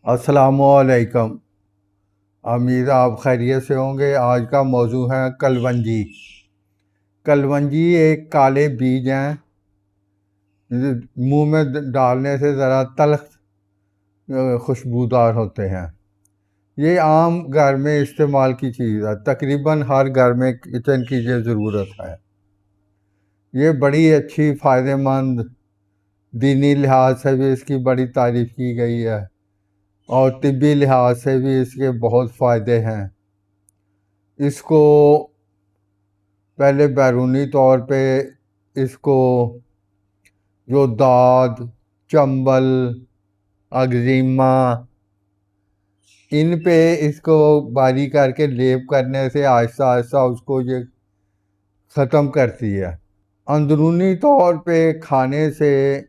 السلام علیکم۔ امید آپ خیریت سے ہوں گے۔ آج کا موضوع ہے کلونجی۔ کلونجی ایک کالے بیج ہیں، منہ میں ڈالنے سے ذرا تلخ خوشبودار ہوتے ہیں۔ یہ عام گھر میں استعمال کی چیز ہے، تقریباً ہر گھر میں کچن کی یہ ضرورت ہے۔ یہ بڑی اچھی فائدہ مند، دینی لحاظ سے بھی اس کی بڑی تعریف کی گئی ہے اور طبی لحاظ سے بھی اس کے بہت فائدے ہیں۔ اس کو پہلے بیرونی طور پہ اس کو جو داد، چنبل، اگزیما، ان پہ اس کو باری کر کے لیپ کرنے سے آہستہ آہستہ اس کو یہ ختم کرتی ہے۔ اندرونی طور پہ کھانے سے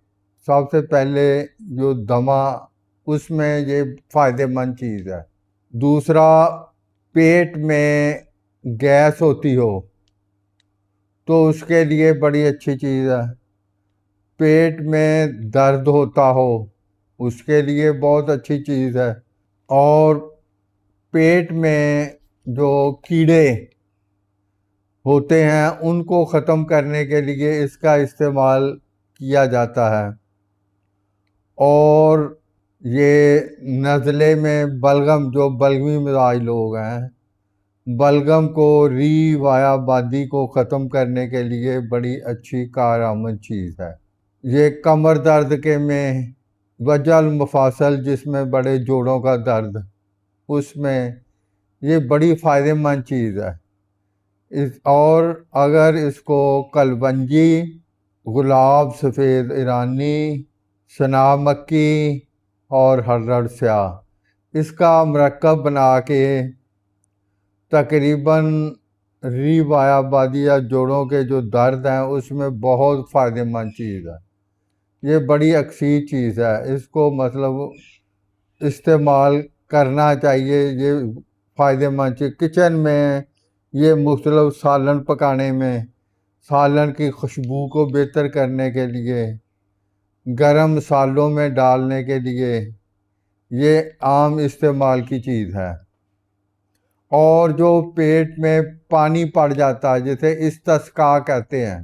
سب سے پہلے جو دمہ، اس میں یہ فائدہ مند چیز ہے۔ دوسرا، پیٹ میں گیس ہوتی ہو تو اس کے لیے بڑی اچھی چیز ہے۔ پیٹ میں درد ہوتا ہو اس کے لیے بہت اچھی چیز ہے۔ اور پیٹ میں جو کیڑے ہوتے ہیں ان کو ختم کرنے کے لیے اس کا استعمال کیا جاتا ہے۔ اور یہ نزلے میں بلغم، جو بلغمی مزاج لوگ ہیں، بلغم کو ویا بادی کو ختم کرنے کے لیے بڑی اچھی کارآمد چیز ہے۔ یہ کمر درد کے میں، وجع المفاصل جس میں بڑے جوڑوں کا درد، اس میں یہ بڑی فائدہ مند چیز ہے۔ اور اگر اس کو کلونجی، گلاب سفید ایرانی، شناہ مکی اور ہرڑ سیاہ، اس کا مرکب بنا کے تقریباً ویا بادی یا جوڑوں کے جو درد ہیں اس میں بہت فائدہ مند چیز ہے۔ یہ بڑی اکثیر چیز ہے، اس کو استعمال کرنا چاہیے۔ یہ فائدہ مند چیز کچن میں، یہ مختلف سالن پکانے میں، سالن کی خوشبو کو بہتر کرنے کے لیے، گرم مسالوں میں ڈالنے کے لیے یہ عام استعمال کی چیز ہے۔ اور جو پیٹ میں پانی پڑ جاتا ہے جسے استسقاء کہتے ہیں،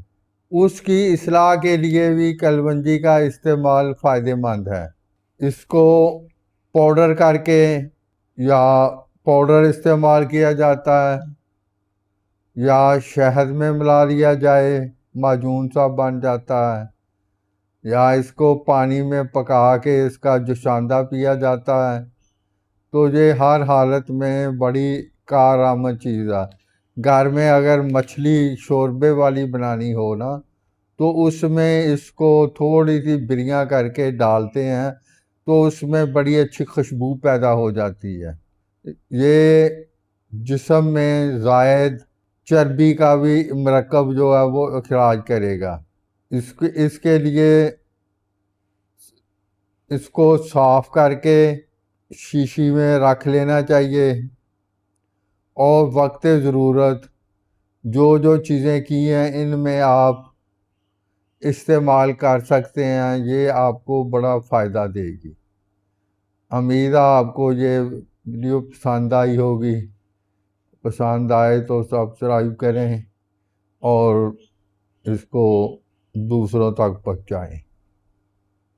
اس کی اصلاح کے لیے بھی کلونجی کا استعمال فائدہ مند ہے۔ اس کو پاؤڈر کر کے یا پاؤڈر استعمال کیا جاتا ہے، یا شہد میں ملا لیا جائے، معجون سا بن جاتا ہے، یا اس کو پانی میں پکا کے اس کا جوشاندہ پیا جاتا ہے۔ تو یہ ہر حالت میں بڑی کارآمد چیز ہے۔ گھر میں اگر مچھلی شوربے والی بنانی ہو نا، تو اس میں اس کو تھوڑی سی بریاں کر کے ڈالتے ہیں تو اس میں بڑی اچھی خوشبو پیدا ہو جاتی ہے۔ یہ جسم میں زائد چربی کا بھی مرکب جو ہے وہ اخراج کرے گا۔ اس کے لیے اس کو صاف کر کے شیشی میں رکھ لینا چاہیے، اور وقت ضرورت جو چیزیں کی ہیں ان میں آپ استعمال کر سکتے ہیں۔ یہ آپ کو بڑا فائدہ دے گی۔ امید ہے آپ کو یہ ویڈیو پسند آئی ہوگی۔ پسند آئے تو سبسکرائب کریں اور اس کو دوسروں تک پہنچائیں۔